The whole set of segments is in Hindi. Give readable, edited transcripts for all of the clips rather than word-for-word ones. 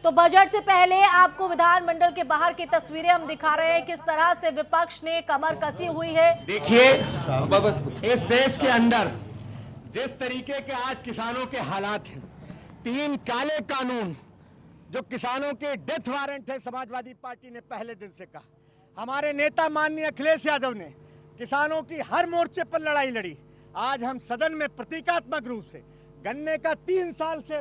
तो बजट से पहले आपको विधानमंडल के बाहर की तस्वीरें हम दिखा रहे हैं, किस तरह से विपक्ष ने कमर कसी हुई है। देखिए, इस देश के अंदर जिस तरीके के आज किसानों के हालात हैं, 3 काले कानून जो किसानों के डेथ वारंट है, समाजवादी पार्टी ने पहले दिन से कहा। हमारे नेता माननीय अखिलेश यादव ने किसानों की हर मोर्चे पर लड़ाई लड़ी। आज हम सदन में प्रतीकात्मक रूप से गन्ने का 3 साल से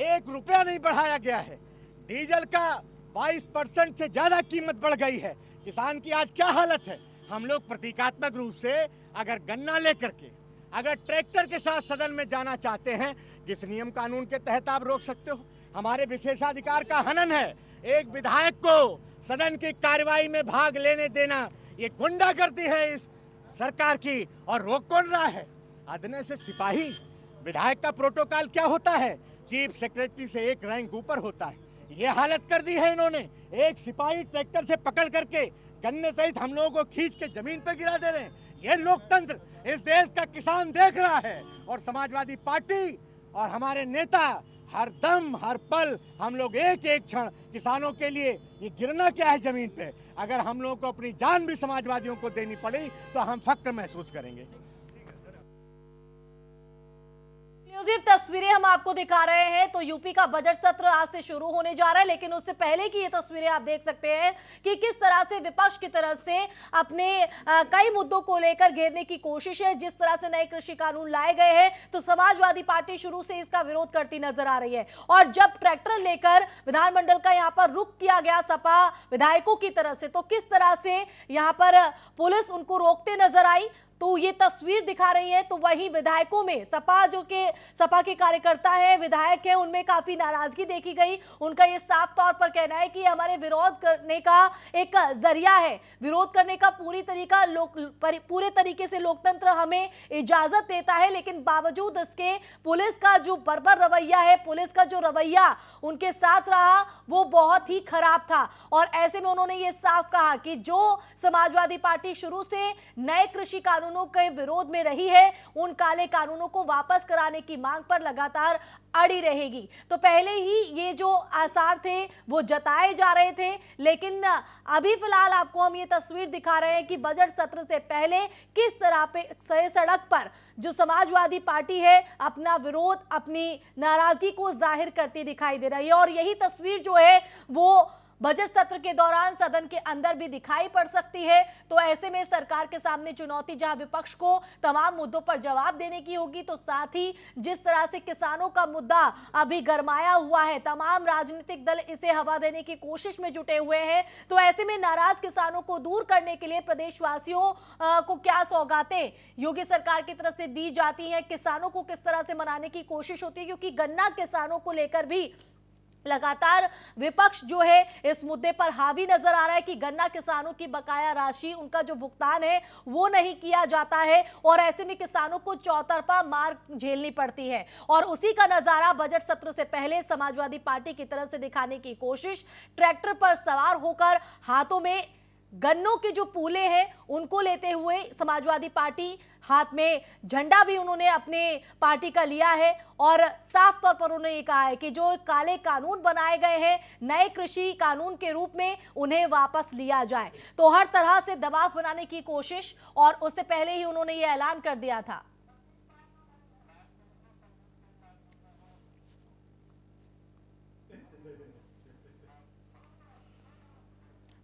1 रुपया नहीं बढ़ाया गया है, डीजल का 22% से ज्यादा कीमत बढ़ गई है। किसान की आज क्या हालत है। हम लोग प्रतीकात्मक रूप से अगर गन्ना लेकर के अगर ट्रैक्टर के साथ सदन में जाना चाहते हैं, किस नियम कानून के तहत आप रोक सकते हो? हमारे विशेषाधिकार का हनन है। एक विधायक को सदन की कार्रवाई में भाग लेने देना ये गुंडागर्दी है इस सरकार की। और रोक कौन रहा है? अदने से सिपाही। विधायक का प्रोटोकॉल क्या होता है? चीफ सेक्रेटरी से 1 रैंक ऊपर होता है। ये हालत कर दी है इन्होंने। एक सिपाही ट्रैक्टर से पकड़ करके गन्ने सहित हम लोगों को खींच के जमीन पे गिरा दे रहे हैं। ये लोकतंत्र इस देश का किसान देख रहा है। और समाजवादी पार्टी और हमारे नेता हर दम हर पल हम लोग एक एक क्षण किसानों के लिए, ये गिरना क्या है जमीन पे, अगर हम लोगों को अपनी जान भी समाजवादियों को देनी पड़ी तो हम फख्र महसूस करेंगे। तस्वीरें हम आपको दिखा रहे हैं। तो यूपी का बजट सत्र आज से शुरू होने जा रहा है, लेकिन उससे पहले की ये तस्वीरें आप देख सकते हैं कि किस तरह से विपक्ष की तरफ से अपने कई मुद्दों को लेकर घेरने की कोशिश है। जिस तरह से नए कृषि कानून लाए गए हैं तो समाजवादी पार्टी शुरू से इसका विरोध करती नजर आ रही है। और जब ट्रैक्टर लेकर विधानमंडल का यहां पर रुख किया गया सपा विधायकों की तरफ से, तो किस तरह से यहां पर पुलिस उनको रोकते नजर आई। तो ये तस्वीर दिखा रही है। तो वही विधायकों में सपा के कार्यकर्ता है, विधायक है, उनमें काफी नाराजगी देखी गई। उनका ये साफ तौर पर कहना है कि हमारे विरोध करने का एक जरिया है, विरोध करने का पूरे तरीके से लोकतंत्र हमें इजाजत देता है, लेकिन बावजूद इसके पुलिस का जो बर्बर रवैया है, पुलिस का जो रवैया उनके साथ रहा वो बहुत ही खराब था। और ऐसे में उन्होंने ये साफ कहा कि जो समाजवादी पार्टी शुरू से नए कृषि कानूनों के विरोध में रही है, उन काले कानूनों को वापस कराने की मांग पर लगातार अड़ी रहेगी। तो पहले ही ये जो आसार थे वो जताए जा रहे थे, लेकिन अभी फिलहाल आपको हम ये तस्वीर दिखा रहे हैं कि बजट सत्र से पहले किस तरह पे सड़क पर जो समाजवादी पार्टी है अपना विरोध, अपनी नाराजगी को जाहिर करती दिखाई दे रही है। और यही तस्वीर जो है वो बजट सत्र के दौरान सदन के अंदर भी दिखाई पड़ सकती है। तो ऐसे में सरकार के सामने चुनौती जहां विपक्ष को तमाम मुद्दों पर जवाब देने की होगी, तो साथ ही जिस तरह से किसानों का मुद्दा अभी गरमाया हुआ है, तमाम राजनीतिक दल इसे हवा देने की कोशिश में जुटे हुए हैं। तो ऐसे में नाराज किसानों को दूर करने के लिए प्रदेशवासियों को क्या सौगातें योगी सरकार की तरफ से दी जाती हैं, किसानों को किस तरह से मनाने की कोशिश होती है, क्योंकि गन्ना किसानों को लेकर भी लगातार विपक्ष जो है इस मुद्दे पर हावी नजर आ रहा है कि गन्ना किसानों की बकाया राशि, उनका जो भुगतान है वो नहीं किया जाता है। और ऐसे में किसानों को चौतरफा मार झेलनी पड़ती है। और उसी का नजारा बजट सत्र से पहले समाजवादी पार्टी की तरफ से दिखाने की कोशिश, ट्रैक्टर पर सवार होकर हाथों में गन्नों के जो पूले हैं उनको लेते हुए समाजवादी पार्टी, हाथ में झंडा भी उन्होंने अपने पार्टी का लिया है। और साफ तौर पर उन्होंने ये कहा है कि जो काले कानून बनाए गए हैं नए कृषि कानून के रूप में, उन्हें वापस लिया जाए। तो हर तरह से दबाव बनाने की कोशिश, और उससे पहले ही उन्होंने ये ऐलान कर दिया था।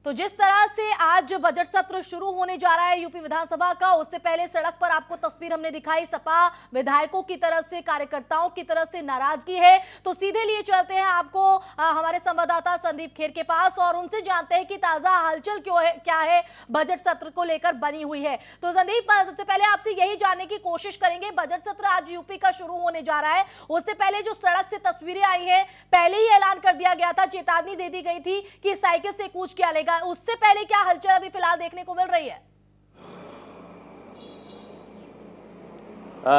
तो जिस तरह से आज बजट सत्र शुरू होने जा रहा है यूपी विधानसभा का, उससे पहले सड़क पर आपको तस्वीर हमने दिखाई, सपा विधायकों की तरफ से, कार्यकर्ताओं की तरफ से नाराजगी है। तो सीधे लिए चलते हैं आपको हमारे संवाददाता संदीप खेर के पास और उनसे जानते हैं कि ताजा हलचल क्या है बजट सत्र को लेकर बनी हुई है। तो संदीप, सबसे पहले आपसे यही जानने की कोशिश करेंगे, बजट सत्र आज यूपी का शुरू होने जा रहा है, उससे पहले जो सड़क से तस्वीरें आई है, पहले ही ऐलान कर दिया गया था, चेतावनी दे दी गई थी कि साइकिल से कूच किया लेगा, उससे पहले क्या हलचल अभी फिलहाल देखने को मिल रही है?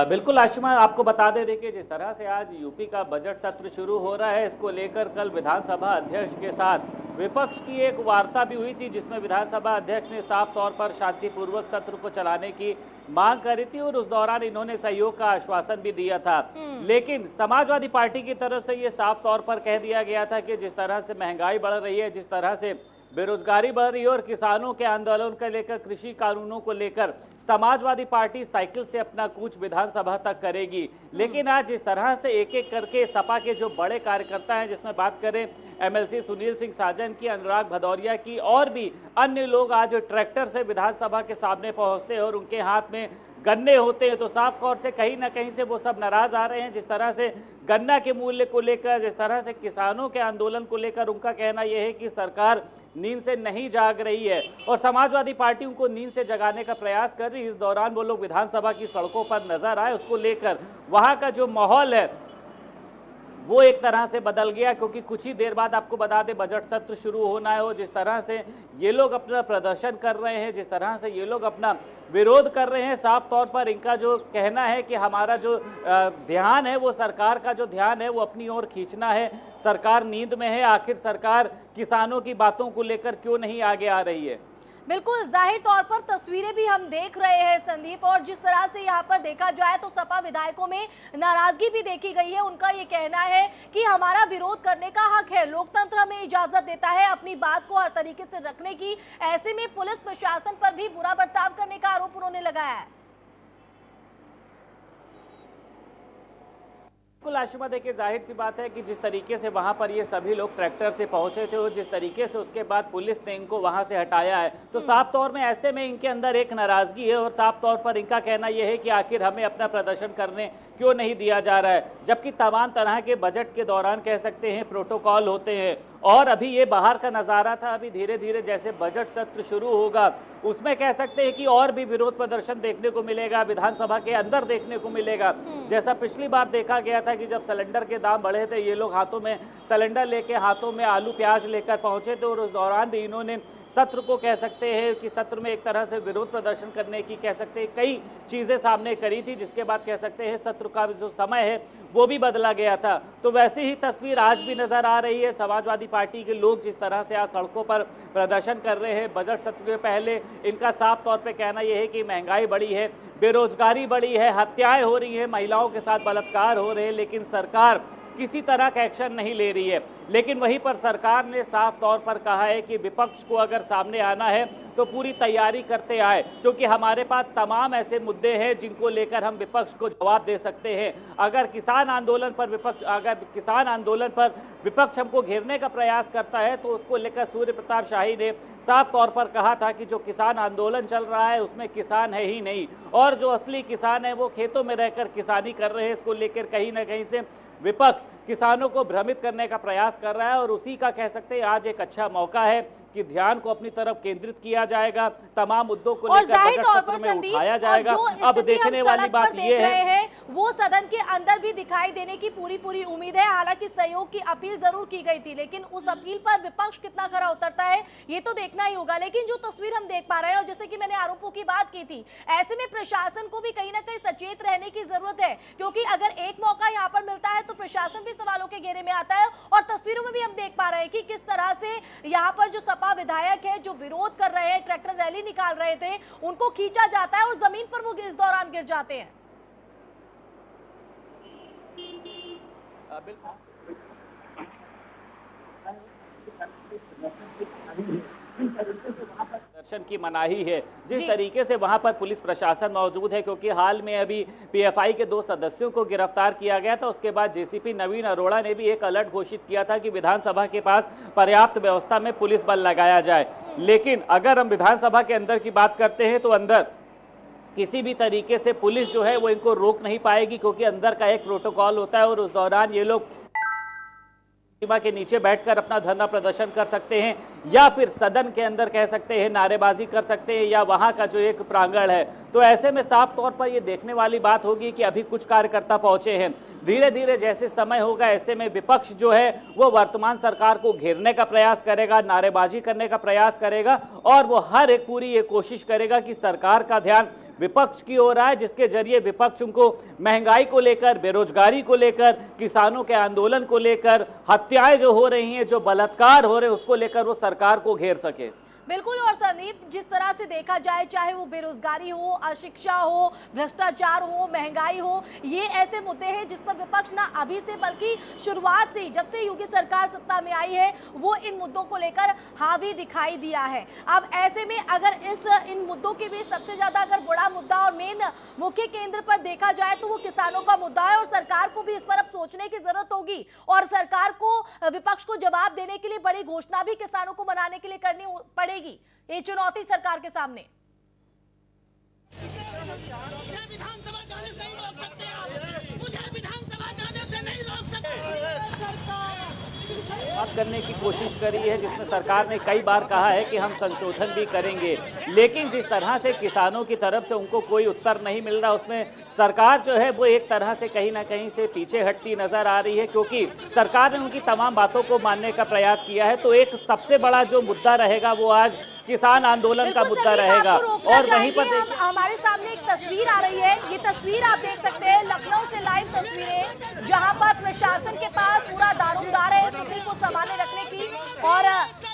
बिल्कुल आशिमा, आपको बता दें, देखिए जिस तरह से आज यूपी का बजट सत्र शुरू हो रहा है, इसको लेकर कल विधानसभा अध्यक्ष के साथ विपक्ष की एक वार्ता भी हुई थी जिसमें विधानसभा अध्यक्ष ने साफ तौर पर शांतिपूर्वक सत्र को चलाने की मांग करी थी और उस दौरान इन्होंने सहयोग का आश्वासन भी दिया था। लेकिन समाजवादी पार्टी की तरफ से ये साफ तौर पर कह दिया गया था कि जिस तरह से महंगाई बढ़ रही है, जिस तरह से बेरोजगारी बढ़ रही है और किसानों के आंदोलन को लेकर, कृषि कानूनों को लेकर समाजवादी पार्टी साइकिल से अपना कूच विधानसभा तक करेगी। लेकिन आज जिस तरह से एक एक करके सपा के जो बड़े कार्यकर्ता हैं, जिसमें बात करें एमएलसी सुनील सिंह साजन की, अनुराग भदौरिया की और भी अन्य लोग आज ट्रैक्टर से विधानसभा के सामने पहुंचते हैं और उनके हाथ में गन्ने होते हैं, तो साफ तौर से कहीं ना कहीं से वो सब नाराज आ रहे हैं। जिस तरह से गन्ना के मूल्य को लेकर, जिस तरह से किसानों के आंदोलन को लेकर उनका कहना यह है कि सरकार नींद से नहीं जाग रही है और समाजवादी पार्टी उनको नींद से जगाने का प्रयास कर रही है। इस दौरान वो लोग विधानसभा की सड़कों पर नजर आए, उसको लेकर वहां का जो माहौल है वो एक तरह से बदल गया, क्योंकि कुछ ही देर बाद आपको बता दें बजट सत्र शुरू होना है और जिस तरह से ये लोग अपना प्रदर्शन कर रहे हैं, जिस तरह से ये लोग अपना विरोध कर रहे हैं, साफ तौर पर इनका जो कहना है कि हमारा जो ध्यान है वो सरकार का जो ध्यान है वो अपनी ओर खींचना है। सरकार नींद में है, आखिर सरकार किसानों की बातों को लेकर क्यों नहीं आगे आ रही है। बिल्कुल, जाहिर तौर पर तस्वीरें भी हम देख रहे हैं संदीप, और जिस तरह से यहाँ पर देखा जाए तो सपा विधायकों में नाराजगी भी देखी गई है। उनका ये कहना है कि हमारा विरोध करने का हक है, लोकतंत्र हमें इजाजत देता है अपनी बात को हर तरीके से रखने की। ऐसे में पुलिस प्रशासन पर भी बुरा बर्ताव करने का आरोप उन्होंने लगाया है। बिल्कुल आशिमा, देखिए जाहिर सी बात है कि जिस तरीके से वहां पर ये सभी लोग ट्रैक्टर से पहुंचे थे और जिस तरीके से उसके बाद पुलिस ने इनको वहां से हटाया है, तो साफ तौर में ऐसे में इनके अंदर एक नाराजगी है और साफ तौर पर इनका कहना यह है कि आखिर हमें अपना प्रदर्शन करने क्यों नहीं दिया जा रहा है, जबकि तमाम तरह के बजट के दौरान कह सकते हैं प्रोटोकॉल होते हैं। और अभी ये बाहर का नज़ारा था, अभी धीरे धीरे जैसे बजट सत्र शुरू होगा उसमें कह सकते हैं कि और भी विरोध प्रदर्शन देखने को मिलेगा, विधानसभा के अंदर देखने को मिलेगा। जैसा पिछली बार देखा गया था कि जब सिलेंडर के दाम बढ़े थे, ये लोग हाथों में सिलेंडर लेके, हाथों में आलू प्याज लेकर पहुंचे थे और उस दौरान भी इन्होंने सत्र को कह सकते हैं कि सत्र में एक तरह से विरोध प्रदर्शन करने की कह सकते हैं कई चीजें सामने करी थी, जिसके बाद कह सकते हैं सत्र का जो समय है वो भी बदला गया था। तो वैसी ही तस्वीर आज भी नजर आ रही है। समाजवादी पार्टी के लोग जिस तरह से आज सड़कों पर प्रदर्शन कर रहे हैं बजट सत्र के पहले, इनका साफ तौर पे कहना यह है कि महंगाई बढ़ी है, बेरोजगारी बढ़ी है, हत्याएं हो रही है, महिलाओं के साथ बलात्कार हो रहे हैं, लेकिन सरकार किसी तरह का एक्शन नहीं ले रही है। लेकिन वहीं पर सरकार ने साफ तौर पर कहा है कि विपक्ष को अगर सामने आना है तो पूरी तैयारी करते आए, क्योंकि हमारे पास तमाम ऐसे मुद्दे हैं जिनको लेकर हम विपक्ष को जवाब दे सकते हैं। अगर किसान आंदोलन पर विपक्ष हमको घेरने का प्रयास करता है तो उसको लेकर सूर्य प्रताप शाही ने साफ तौर पर कहा था कि जो किसान आंदोलन चल रहा है उसमें किसान है ही नहीं, और जो असली किसान है वो खेतों में रहकर किसानी कर रहे हैं। इसको लेकर कहीं ना कहीं से विपक्ष किसानों को भ्रमित करने का प्रयास कर रहा है और उसी का कह सकते हैं आज एक अच्छा मौका है कि ध्यान को अपनी तरफ केंद्रित किया जाएगा, तमाम मुद्दों को लेकर बजट सत्र में उठाया जाएगा। अब देखने वाली बात यह है वो सदन के अंदर भी दिखाई देने की पूरी उम्मीद है। हालांकि सहयोग की अपील जरूर की गई थी, लेकिन उस अपील पर विपक्ष कितना खरा उतरता है ये तो देखना ही होगा। लेकिन जो तस्वीर हम देख पा रहे हैं और जैसे कि मैंने आरोपों की बात की थी, ऐसे में प्रशासन को भी कहीं ना कहीं सचेत रहने की जरूरत है, क्योंकि अगर एक मौका यहाँ पर मिलता है तो प्रशासन भी सवालों के घेरे में आता है। और तस्वीरों में भी हम देख पा रहे हैं कि किस तरह से यहाँ पर जो सपा विधायक है जो विरोध कर रहे हैं, ट्रैक्टर रैली निकाल रहे थे, उनको खींचा जाता है और जमीन पर वो इस दौरान गिर जाते हैं। दर्शन की मनाही है, जिस तरीके से वहां पर पुलिस प्रशासन मौजूद है, क्योंकि हाल में अभी पीएफआई के 2 सदस्यों को गिरफ्तार किया गया था। उसके बाद जेसीपी नवीन अरोड़ा ने भी एक अलर्ट घोषित किया था कि विधानसभा के पास पर्याप्त व्यवस्था में पुलिस बल लगाया जाए। लेकिन अगर हम विधानसभा के अंदर की बात करते हैं तो अंदर किसी भी तरीके से पुलिस जो है वो इनको रोक नहीं पाएगी, क्योंकि अंदर का एक प्रोटोकॉल होता है और उस दौरान ये लोग सीमा के नीचे बैठकर अपना धरना प्रदर्शन कर सकते हैं या फिर सदन के अंदर कह सकते हैं नारेबाजी कर सकते हैं, या वहां का जो एक प्रांगण है। तो ऐसे में साफ तौर पर ये देखने वाली बात होगी कि अभी कुछ कार्यकर्ता पहुंचे हैं, धीरे धीरे जैसे समय होगा ऐसे में विपक्ष जो है वो वर्तमान सरकार को घेरने का प्रयास करेगा, नारेबाजी करने का प्रयास करेगा और वो हर एक पूरी ये कोशिश करेगा कि सरकार का ध्यान विपक्ष की ओर आए, जिसके जरिए विपक्ष उनको महंगाई को लेकर, बेरोजगारी को लेकर, किसानों के आंदोलन को लेकर, हत्याएं जो हो रही हैं, जो बलात्कार हो रहे हैं, उसको लेकर वो सरकार को घेर सके। बिल्कुल। और संदीप, जिस तरह से देखा जाए, चाहे वो बेरोजगारी हो, अशिक्षा हो, भ्रष्टाचार हो, महंगाई हो, ये ऐसे मुद्दे हैं जिस पर विपक्ष ना अभी से बल्कि शुरुआत से ही, जब से योगी सरकार सत्ता में आई है, वो इन मुद्दों को लेकर हावी दिखाई दिया है। अब ऐसे में अगर इन मुद्दों के बीच सबसे ज्यादा अगर बड़ा मुद्दा और मेन मुख्य केंद्र पर देखा जाए तो वो किसानों का मुद्दा है, और सरकार को भी इस पर अब सोचने की जरूरत होगी, और सरकार को, विपक्ष को जवाब देने के लिए बड़ी घोषणा भी किसानों को मनाने के लिए करनी पड़ेगी। ये चुनौती सरकार के सामने। विधानसभा जाने से नहीं रोक सकते आप, मुझे विधानसभा जाने से नहीं रोक सकते। बात करने की कोशिश करी है, जिसमें सरकार ने कई बार कहा है कि हम संशोधन भी करेंगे, लेकिन जिस तरह से किसानों की तरफ से उनको कोई उत्तर नहीं मिल रहा, उसमें सरकार जो है वो एक तरह से कहीं ना कहीं से पीछे हटती नजर आ रही है, क्योंकि सरकार ने उनकी तमाम बातों को मानने का प्रयास किया है। तो एक सबसे बड़ा जो मुद्दा रहेगा वो आज किसान आंदोलन का मुद्दा रहेगा। और वहीं पर हमारे सामने एक तस्वीर आ रही है, ये तस्वीर आप देख सकते हैं, लखनऊ से लाइव तस्वीरें, जहां पर प्रशासन के पास पूरा दारोमदार है स्थिति को संभाले रखने की, और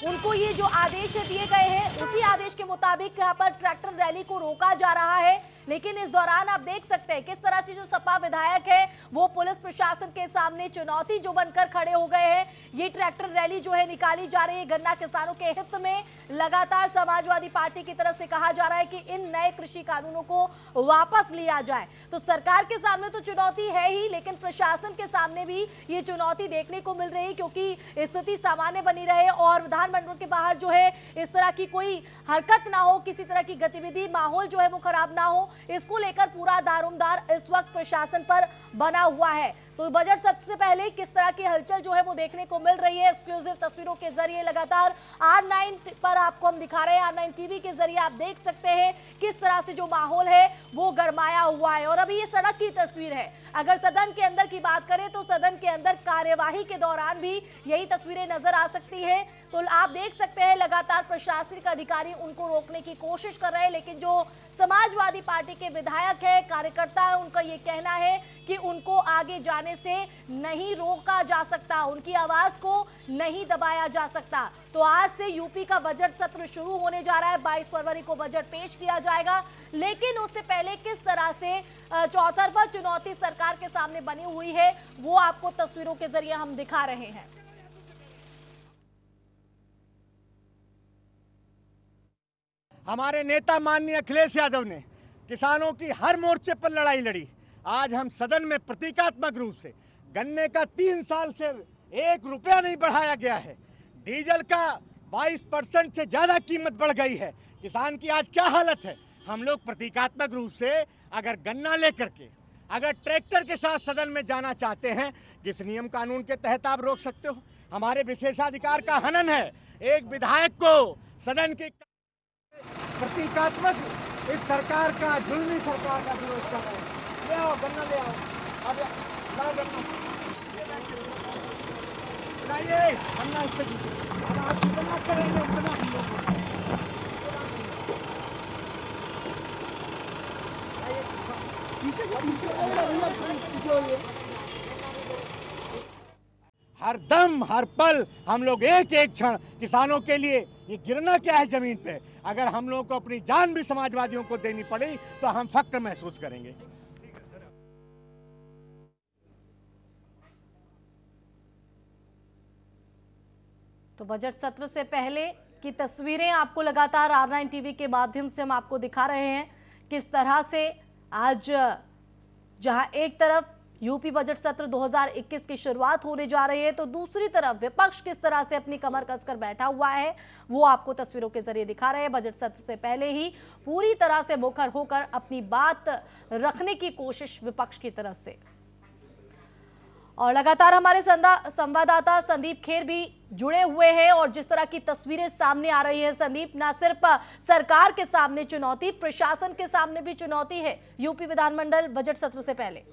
उनको ये जो आदेश दिए गए हैं उसी आदेश के मुताबिक यहाँ पर ट्रैक्टर रैली को रोका जा रहा है। लेकिन इस दौरान आप देख सकते हैं किस तरह से जो सपा विधायक है वो पुलिस प्रशासन के सामने चुनौती जो बनकर खड़े हो गए हैं। ये ट्रैक्टर रैली जो है निकाली जा रही है गन्ना किसानों के हित में। लगातार समाजवादी पार्टी की तरफ से कहा जा रहा है कि इन नए कृषि कानूनों को वापस लिया जाए। तो सरकार के सामने तो चुनौती है ही, लेकिन प्रशासन के सामने भी ये चुनौती देखने को मिल रही है, क्योंकि स्थिति सामान्य बनी रहे और विधानमंडल के बाहर जो है इस तरह की कोई हरकत ना हो, किसी तरह की गतिविधि, माहौल जो है वो खराब ना हो, इसको लेकर पूरा दारोमदार इस वक्त प्रशासन पर बना हुआ है। तो बजट सत्र से पहले किस तरह की हलचल जो है वो देखने को मिल रही है एक्सक्लूसिव तस्वीरों के जरिए लगातार R9 पर आपको हम दिखा रहे हैं। R9 टीवी के जरिए आप देख सकते हैं किस तरह से जो माहौल है वो गरमाया हुआ है। और अभी ये सड़क की तस्वीर है। अगर सदन के अंदर की बात करें तो सदन के अंदर कार्यवाही के दौरान भी यही तस्वीरें नजर आ सकती है। तो आप देख सकते हैं लगातार प्रशासनिक अधिकारी उनको रोकने की कोशिश कर रहे हैं, लेकिन जो समाजवादी पार्टी के विधायक है, कार्यकर्ता है, उनका ये कहना है कि उनको आगे जाने से नहीं रोका जा सकता, उनकी आवाज को नहीं दबाया जा सकता। तो आज से यूपी का बजट सत्र शुरू होने जा रहा है। 22 फरवरी को बजट पेश किया जाएगा, लेकिन उससे पहले किस तरह से चौतरफा चुनौती सरकार के सामने बनी हुई है वो आपको तस्वीरों के जरिए हम दिखा रहे हैं। हमारे नेता माननीय अखिलेश यादव ने किसानों की हर मोर्चे पर लड़ाई लड़ी। आज हम सदन में प्रतीकात्मक रूप से गन्ने का 3 साल से 1 रुपया नहीं बढ़ाया गया है, डीजल का 22% से ज्यादा कीमत बढ़ गई है, किसान की आज क्या हालत है। हम लोग प्रतीकात्मक रूप से अगर गन्ना लेकर के अगर ट्रैक्टर के साथ सदन में जाना चाहते हैं, किस नियम कानून के तहत आप रोक सकते हो? हमारे विशेषाधिकार का हनन है। एक विधायक को सदन के प्रतीकात्मक इस सरकार का, जुल्मी सरकार का विरोध कर रहे हैं। ले आओ गन्ना, ले आओ, अब लाओ गन्ना, लाइए गन्ना, इस पे अब आप गन्ना करेंगे, गन्ना हम लोग हर दम हर पल हम लोग एक एक क्षण किसानों के लिए, ये गिरना क्या है जमीन पे, अगर हम लोगों को अपनी जान भी समाजवादियों को देनी पड़ी तो हम फख्र महसूस करेंगे। तो बजट सत्र से पहले की तस्वीरें आपको लगातार R9 टीवी के माध्यम से हम आपको दिखा रहे हैं किस तरह से आज जहां एक तरफ यूपी बजट सत्र 2021 की शुरुआत होने जा रही है, तो दूसरी तरफ विपक्ष किस तरह से अपनी कमर कसकर बैठा हुआ है वो आपको तस्वीरों के जरिए दिखा रहे हैं। बजट सत्र से पहले ही पूरी तरह से मुखर होकर अपनी बात रखने की कोशिश विपक्ष की तरफ से। और लगातार हमारे संवाददाता संदीप खेर भी जुड़े हुए हैं और जिस तरह की तस्वीरें सामने आ रही है संदीप, न सिर्फ सरकार के सामने चुनौती, प्रशासन के सामने भी चुनौती है यूपी विधानमंडल बजट सत्र से पहले।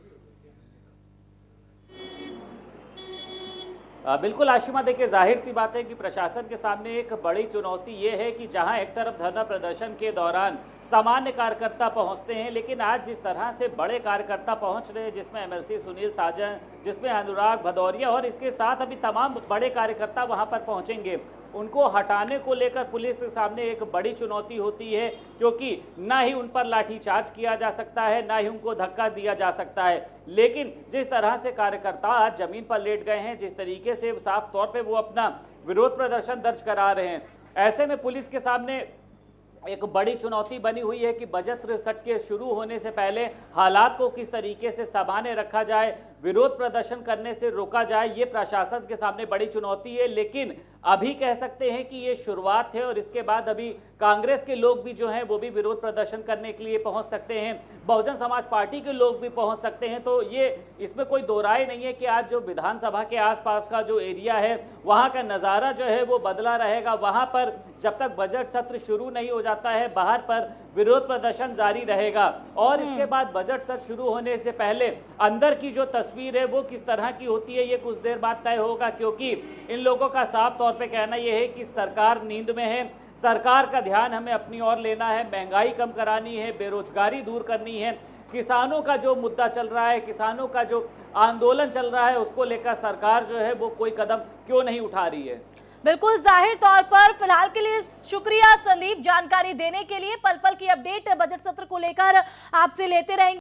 बिल्कुल आशिमा, देखिए जाहिर सी बात है कि प्रशासन के सामने एक बड़ी चुनौती ये है कि जहां एक तरफ धरना प्रदर्शन के दौरान सामान्य कार्यकर्ता पहुंचते हैं, लेकिन आज जिस तरह से बड़े कार्यकर्ता पहुंच रहे हैं, जिसमें एमएलसी सुनील साजन, जिसमें अनुराग भदौरिया और इसके साथ अभी तमाम बड़े कार्यकर्ता वहां पर पहुंचेंगे, उनको हटाने को लेकर पुलिस के सामने एक बड़ी चुनौती होती है, क्योंकि ना ही उन पर लाठीचार्ज किया जा सकता है, ना ही उनको धक्का दिया जा सकता है। लेकिन जिस तरह से कार्यकर्ता आज जमीन पर लेट गए हैं, जिस तरीके से साफ तौर पे वो अपना विरोध प्रदर्शन दर्ज करा रहे हैं, ऐसे में पुलिस के सामने एक बड़ी चुनौती बनी हुई है कि बजट सत्र के शुरू होने से पहले हालात को किस तरीके से सामान्य रखा जाए, विरोध प्रदर्शन करने से रोका जाए। ये प्रशासन के सामने बड़ी चुनौती है, लेकिन अभी कह सकते हैं कि ये शुरुआत है और इसके बाद अभी कांग्रेस के लोग भी जो हैं वो भी विरोध प्रदर्शन करने के लिए पहुंच सकते हैं, बहुजन समाज पार्टी के लोग भी पहुंच सकते हैं। तो ये इसमें कोई दो राय नहीं है कि आज जो विधानसभा के आसपास का जो एरिया है वहां का नज़ारा जो है वो बदला रहेगा। वहां पर जब तक बजट सत्र शुरू नहीं हो जाता है, बाहर पर विरोध प्रदर्शन जारी रहेगा और इसके बाद बजट सत्र शुरू होने से पहले अंदर की जो तस्वीर है वो किस तरह की होती है ये कुछ देर बाद तय होगा, क्योंकि इन लोगों का साफ तौर पे कहना यह है कि सरकार नींद में है, सरकार का ध्यान हमें अपनी ओर लेना है, महंगाई कम करानी है, बेरोजगारी दूर करनी है, किसानों का जो मुद्दा चल रहा है, किसानों का जो आंदोलन चल रहा है, उसको लेकर सरकार जो है वो कोई कदम क्यों नहीं उठा रही है। बिल्कुल, जाहिर तौर पर फिलहाल के लिए शुक्रिया संदीप, जानकारी देने के लिए। पल पल की अपडेट बजट सत्र को लेकर आपसे लेते रहेंगे।